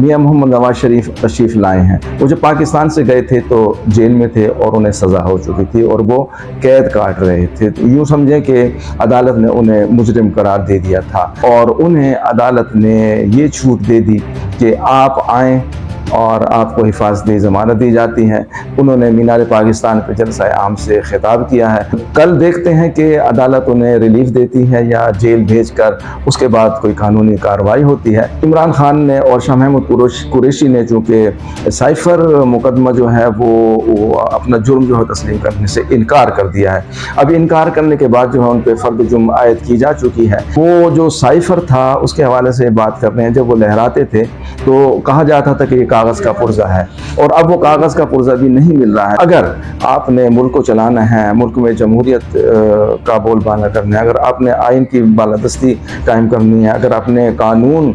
میاں محمد نواز شریف تشریف لائے ہیں۔ وہ جب پاکستان سے گئے تھے تو جیل میں تھے اور انہیں سزا ہو چکی تھی اور وہ قید کاٹ رہے تھے۔ یوں سمجھیں کہ عدالت نے انہیں مجرم قرار دے دیا تھا اور انہیں عدالت نے یہ چھوٹ دے دی کہ آپ آئیں اور آپ کو حفاظتی ضمانت دی جاتی ہے۔ انہوں نے مینار پاکستان پہ جلسہ عام سے خطاب کیا ہے۔ کل دیکھتے ہیں کہ عدالت انہیں ریلیف دیتی ہے یا جیل بھیج کر اس کے بعد کوئی قانونی کارروائی ہوتی ہے۔ عمران خان نے اور شاہ محمود قریشی نے چونکہ سائفر مقدمہ جو ہے وہ اپنا جرم جو ہے تسلیم کرنے سے انکار کر دیا ہے۔ اب انکار کرنے کے بعد جو ہے ان پہ فرد جرم عائد کی جا چکی ہے۔ وہ جو سائفر تھا اس کے حوالے سے بات کر رہے ہیں، جب وہ لہراتے تھے تو کہا جاتا تھا کہ یہ کاغذ کا پرزہ ہے، اور اب وہ کاغذ کا پرزہ بھی نہیں مل رہا ہے۔ اگر آپ نے ملک کو چلانا ہے، ملک میں جمہوریت کا بول بالا کرنا ہے، اگر آپ نے آئین کی بالادستی قائم کرنی ہے، اگر آپ نے قانون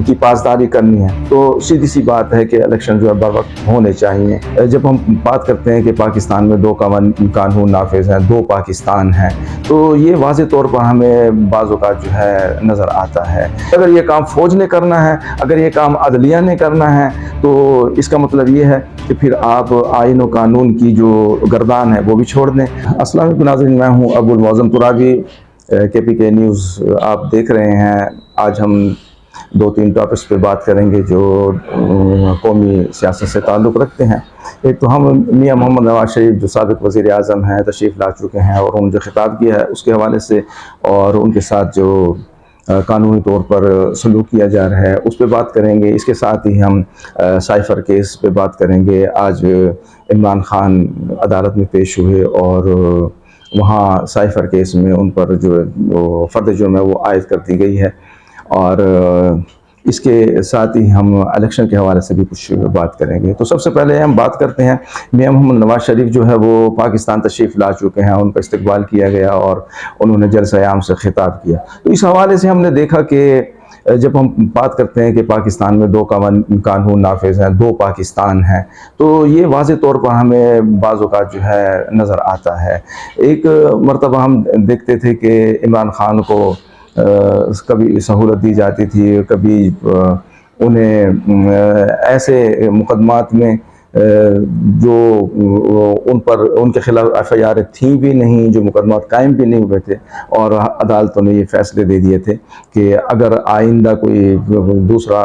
کی پاسداری کرنی ہے، تو سیدھی سی بات ہے کہ الیکشن جو ہے بر وقت ہونے چاہیے۔ جب ہم بات کرتے ہیں کہ پاکستان میں دو قانون نافذ ہیں، دو پاکستان ہیں، تو یہ واضح طور پر ہمیں بعض اوقات جو ہے نظر آتا ہے۔ اگر یہ کام فوج نے کرنا ہے، اگر یہ کام عدلیہ نے کرنا ہے، تو اس کا مطلب یہ ہے کہ پھر آپ آئین و قانون کی جو گردان ہے وہ بھی چھوڑ دیں۔ السلام علیکم ناظرین، میں ہوں ابو المعظم ترابی، KPK نیوز آپ دیکھ رہے ہیں۔ آج ہم 2-3 ٹاپکس پہ بات کریں گے جو قومی سیاست سے تعلق رکھتے ہیں۔ ایک تو ہم میاں محمد نواز شریف جو سابق وزیر اعظم ہیں، تشریف لا چکے ہیں، اور انہوں نے جو خطاب کیا ہے اس کے حوالے سے، اور ان کے ساتھ جو قانونی طور پر سلوک کیا جا رہا ہے اس پہ بات کریں گے۔ اس کے ساتھ ہی ہم سائفر کیس پہ بات کریں گے۔ آج عمران خان عدالت میں پیش ہوئے اور وہاں سائفر کیس میں ان پر جو فرد جرم ہے وہ عائد کر دی گئی ہے، اور اس کے ساتھ ہی ہم الیکشن کے حوالے سے بھی کچھ بات کریں گے۔ تو سب سے پہلے ہم بات کرتے ہیں، میاں محمد نواز شریف جو ہے وہ پاکستان تشریف لا چکے ہیں، ان کا استقبال کیا گیا اور انہوں نے جلسہ عام سے خطاب کیا۔ تو اس حوالے سے ہم نے دیکھا کہ جب ہم بات کرتے ہیں کہ پاکستان میں دو قانون نافذ ہیں، دو پاکستان ہیں، تو یہ واضح طور پر ہمیں بعض اوقات جو ہے نظر آتا ہے۔ ایک مرتبہ ہم دیکھتے تھے کہ عمران خان کو کبھی سہولت دی جاتی تھی، کبھی انہیں ایسے مقدمات میں جو ان کے خلاف FIR تھیں بھی نہیں، جو مقدمات قائم بھی نہیں ہوئے تھے، اور عدالتوں نے یہ فیصلے دے دیے تھے کہ اگر آئندہ کوئی دوسرا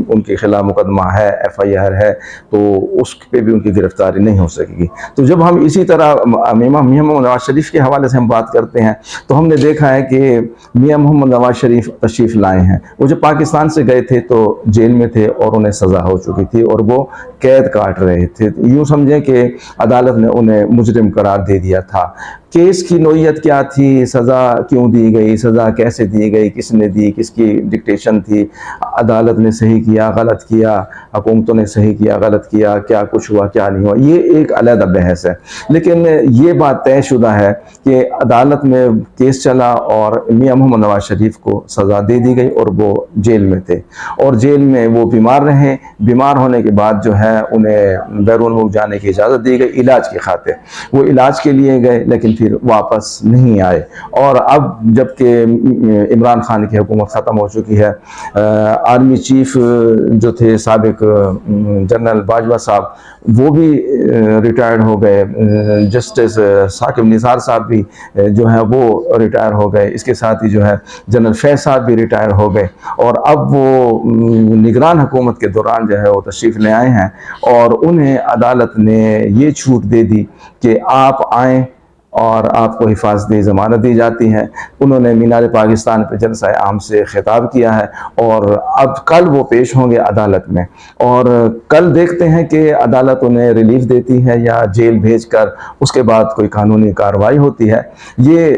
ان کے خلاف مقدمہ ہے، FIR ہے، تو اس پہ بھی ان کی گرفتاری نہیں ہو سکے گی۔ تو جب ہم اسی طرح میاں محمد نواز شریف کے حوالے سے ہم بات کرتے ہیں تو ہم نے دیکھا ہے کہ میاں محمد نواز شریف تشریف لائے ہیں۔ وہ جب پاکستان سے گئے تھے تو جیل میں تھے اور انہیں سزا ہو چکی تھی اور وہ قید کاٹ رہے تھے۔ یوں سمجھیں کہ عدالت نے انہیں مجرم قرار دے دیا تھا۔ کیس کی نوعیت کیا تھی، سزا کیوں دی گئی، سزا کیسے دی گئی، کس نے دی، کس کی ڈکٹیشن تھی، عدالت نے صحیح کیا، غلط کیا، حکومتوں نے صحیح کیا، غلط کیا، کیا کچھ ہوا، کیا نہیں ہوا، یہ ایک علیحدہ بحث ہے۔ لیکن یہ بات طے شدہ ہے کہ عدالت میں کیس چلا اور میاں محمد نواز شریف کو سزا دے دی گئی اور وہ جیل میں تھے، اور جیل میں وہ بیمار رہے۔ بیمار ہونے کے بعد جو ہے انہیں بیرون ملک جانے کی اجازت دی گئی علاج کی خاطر۔ وہ علاج کے لیے گئے لیکن پھر واپس نہیں آئے، اور اب جب کہ عمران خان کی حکومت ختم ہو چکی ہے، آرمی چیف جو تھے سابق جنرل باجوہ صاحب وہ بھی ریٹائرڈ ہو گئے، جسٹس ثاقب نثار صاحب بھی جو ہے وہ ریٹائر ہو گئے، اس کے ساتھ ہی جو ہے جنرل فیض صاحب بھی ریٹائر ہو گئے، اور اب وہ نگران حکومت کے دوران جو ہے وہ تشریف لے آئے ہیں، اور انہیں عدالت نے یہ چھوٹ دے دی کہ آپ آئیں اور آپ کو حفاظتی ضمانت دی جاتی ہے۔ انہوں نے مینار پاکستان پہ جلسہ عام سے خطاب کیا ہے، اور اب کل وہ پیش ہوں گے عدالت میں، اور کل دیکھتے ہیں کہ عدالت انہیں ریلیف دیتی ہے یا جیل بھیج کر اس کے بعد کوئی قانونی کارروائی ہوتی ہے۔ یہ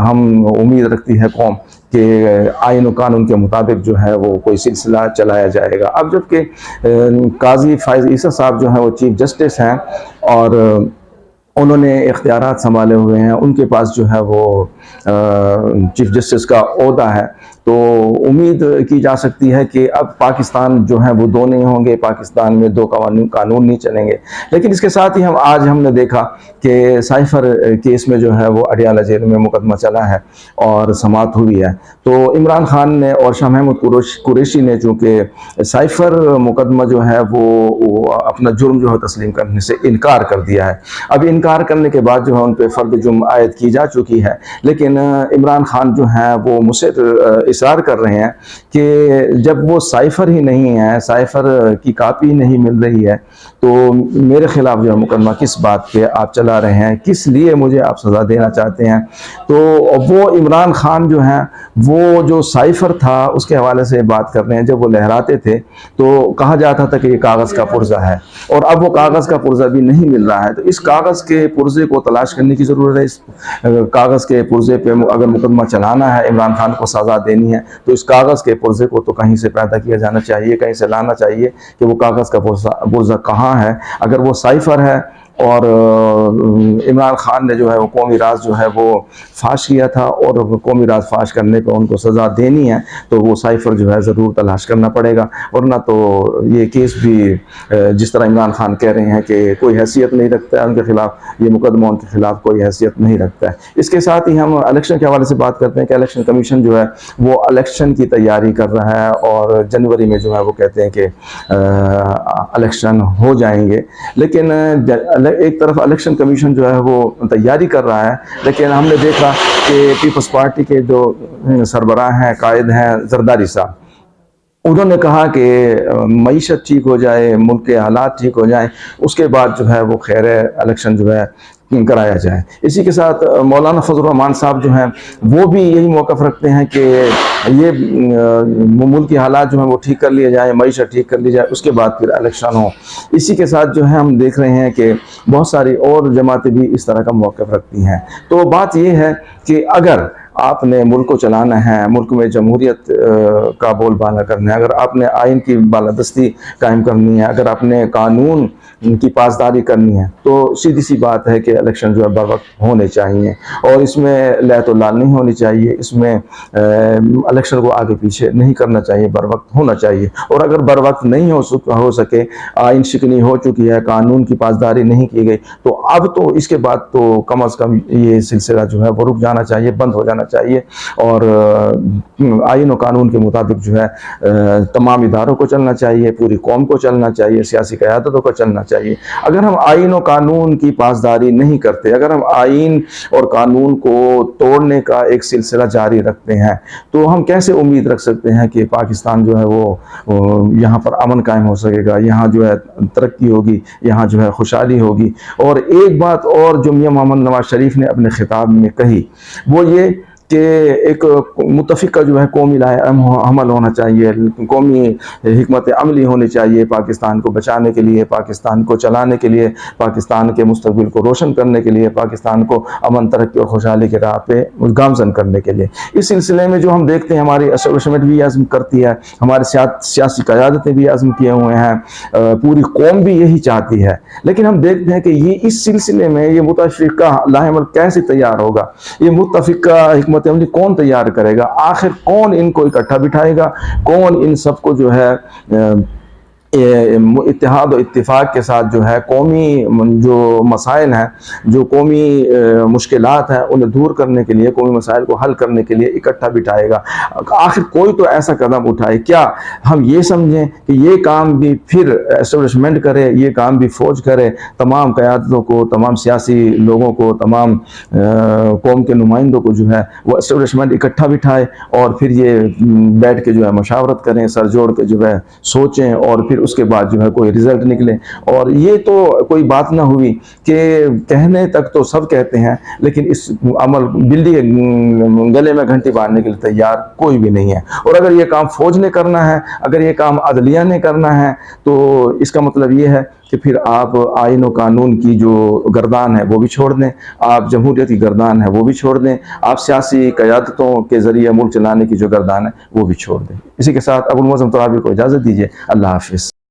ہم امید رکھتی ہے قوم کہ آئین و قانون کے مطابق جو ہے وہ کوئی سلسلہ چلایا جائے گا۔ اب جبکہ قاضی فائز عیسیٰ صاحب جو ہیں وہ چیف جسٹس ہیں، اور انہوں نے اختیارات سنبھالے ہوئے ہیں، ان کے پاس جو ہے وہ چیف جسٹس کا عہدہ ہے، تو امید کی جا سکتی ہے کہ اب پاکستان جو ہے وہ دو نہیں ہوں گے، پاکستان میں دو قانون نہیں چلیں گے۔ لیکن اس کے ساتھ ہی آج ہم نے دیکھا کہ سائفر کیس میں جو ہے وہ اڈیالہ جیل میں مقدمہ چلا ہے اور سماعت ہوئی ہے، تو عمران خان نے اور شاہ محمود قریشی نے چونکہ سائفر مقدمہ جو ہے وہ اپنا جرم جو ہے تسلیم کرنے سے انکار کر دیا ہے۔ اب انکار کرنے کے بعد جو ہے ان پہ فرد جرم عائد کی جا چکی ہے، لیکن عمران خان جو ہیں وہ مصر اصرار کر رہے ہیں کہ جب وہ سائفر ہی نہیں ہے، سائفر کی کاپی نہیں مل رہی ہے، تو میرے خلاف جو ہے مقدمہ کس بات پہ آپ چلا رہے ہیں، کس لیے مجھے آپ سزا دینا چاہتے ہیں۔ تو وہ عمران خان جو ہیں وہ جو سائفر تھا اس کے حوالے سے بات کر رہے ہیں۔ جب وہ لہراتے تھے تو کہا جاتا تھا کہ یہ کاغذ کا پرزہ ہے، اور اب وہ کاغذ کا پرزہ بھی نہیں مل رہا ہے، تو اس کاغذ کے پرزے کو تلاش کرنے کی ضرورت ہے۔ اس کاغذ کے پرزے پہ اگر مقدمہ چلانا ہے، عمران خان کو سزا دینی ہے، تو اس کاغذ کے پرزے کو تو کہیں سے پیدا کیا جانا چاہیے، کہیں سے لانا چاہیے کہ وہ کاغذ کا پرزہ کہاں ہے۔ اگر وہ سائفر ہے اور عمران خان نے جو ہے وہ قومی راز جو ہے وہ فاش کیا تھا، اور قومی راز فاش کرنے پہ ان کو سزا دینی ہے، تو وہ سائفر جو ہے ضرور تلاش کرنا پڑے گا، ورنہ تو یہ کیس بھی جس طرح عمران خان کہہ رہے ہیں کہ کوئی حیثیت نہیں رکھتا ہے ان کے خلاف، یہ مقدمہ ان کے خلاف کوئی حیثیت نہیں رکھتا ہے۔ اس کے ساتھ ہی ہم الیکشن کے حوالے سے بات کرتے ہیں کہ الیکشن کمیشن جو ہے وہ الیکشن کی تیاری کر رہا ہے، اور جنوری میں جو ہے وہ کہتے ہیں کہ الیکشن ہو جائیں گے، لیکن ایک طرف الیکشن کمیشن جو ہے وہ تیاری کر رہا ہے، لیکن ہم نے دیکھا کہ پیپلز پارٹی کے جو سربراہ ہیں، قائد ہیں زرداری صاحب، انہوں نے کہا کہ معیشت ٹھیک ہو جائے، ملک کے حالات ٹھیک ہو جائیں، اس کے بعد جو ہے وہ خیر الیکشن جو ہے کرایا جائے۔ اسی کے ساتھ مولانا فضل الرحمان صاحب جو ہیں وہ بھی یہی موقف رکھتے ہیں کہ یہ ملک کی حالات جو ہیں وہ ٹھیک کر لیے جائیں، معیشت ٹھیک کر لی جائے، اس کے بعد پھر الیکشن ہو۔ اسی کے ساتھ جو ہے ہم دیکھ رہے ہیں کہ بہت ساری اور جماعتیں بھی اس طرح کا موقف رکھتی ہیں۔ تو بات یہ ہے کہ اگر آپ نے ملک کو چلانا ہے، ملک میں جمہوریت کا بول بالا کرنا ہے، اگر آپ نے آئین کی بالادستی قائم کرنی ہے، اگر آپ نے قانون کی پاسداری کرنی ہے، تو سیدھی سی بات ہے کہ الیکشن جو ہے بر وقت ہونے چاہیے، اور اس میں لہت و لال نہیں ہونی چاہیے، اس میں الیکشن کو آگے پیچھے نہیں کرنا چاہیے، بر وقت ہونا چاہیے۔ اور اگر بر وقت نہیں ہو سکے، آئین شکنی ہو چکی ہے، قانون کی پاسداری نہیں کی گئی، تو اب تو اس کے بعد تو کم از کم یہ سلسلہ جو ہے وہ رک جانا چاہیے، بند ہو جانا چاہیے، اور آئین و قانون کے مطابق جو ہے تمام اداروں کو چلنا چاہیے، پوری قوم کو چلنا چاہیے، سیاسی قیادتوں کو چلنا چاہیے۔ اگر ہم آئین و قانون کی پاسداری نہیں کرتے، اگر ہم آئین اور قانون کو توڑنے کا ایک سلسلہ جاری رکھتے ہیں، تو ہم کیسے امید رکھ سکتے ہیں کہ پاکستان جو ہے وہ یہاں پر امن قائم ہو سکے گا، یہاں جو ہے ترقی ہوگی، یہاں جو ہے خوشحالی ہوگی۔ اور ایک بات اور جو میاں محمد نواز شریف نے اپنے خطاب میں کہی، وہ یہ کہ ایک متفقہ جو ہے قومی عمل ہونا چاہیے، قومی حکمت عملی ہونی چاہیے، پاکستان کو بچانے کے لیے، پاکستان کو چلانے کے لیے، پاکستان کے مستقبل کو روشن کرنے کے لیے، پاکستان کو امن، ترقی اور خوشحالی کے راہ پہ گامزن کرنے کے لیے۔ اس سلسلے میں جو ہم دیکھتے ہیں ہماری اسٹیبلشمنٹ بھی عزم کرتی ہے، ہماری سیاسی قیادتیں بھی عزم کیے ہوئے ہیں، پوری قوم بھی یہی چاہتی ہے، لیکن ہم دیکھتے ہیں کہ یہ اس سلسلے میں یہ متفقہ لاحمل کیسے تیار ہوگا، یہ متفقہ حکمت عملی کون تیار کرے گا، آخر کون ان کو اکٹھا بٹھائے گا، کون ان سب کو جو ہے اتحاد و اتفاق کے ساتھ جو ہے قومی جو مسائل ہیں، جو قومی مشکلات ہیں، انہیں دور کرنے کے لیے، قومی مسائل کو حل کرنے کے لیے اکٹھا بٹھائے گا۔ آخر کوئی تو ایسا قدم اٹھائے، کیا ہم یہ سمجھیں کہ یہ کام بھی پھر اسٹیبلشمنٹ کرے، یہ کام بھی فوج کرے، تمام قیادتوں کو، تمام سیاسی لوگوں کو، تمام قوم کے نمائندوں کو جو ہے وہ اسٹیبلشمنٹ اکٹھا بٹھائے، اور پھر یہ بیٹھ کے جو ہے مشاورت کریں، سر جوڑ کے جو ہے سوچیں، اور پھر اس کے بعد جو ہے کوئی رزلٹ نکلے۔ اور یہ تو کوئی بات نہ ہوئی کہ کہنے تک تو سب کہتے ہیں، لیکن اس عمل بلی گلے میں گھنٹی باندھنے کے لیے تیار کوئی بھی نہیں ہے۔ اور اگر یہ کام فوج نے کرنا ہے، اگر یہ کام عدلیہ نے کرنا ہے، تو اس کا مطلب یہ ہے کہ پھر آپ آئین و قانون کی جو گردان ہے وہ بھی چھوڑ دیں، آپ جمہوریت کی گردان ہے وہ بھی چھوڑ دیں، آپ سیاسی قیادتوں کے ذریعے ملک چلانے کی جو گردان ہے وہ بھی چھوڑ دیں۔ اسی کے ساتھ ابو المعظم ترابی کو اجازت دیجیے، اللہ حافظ۔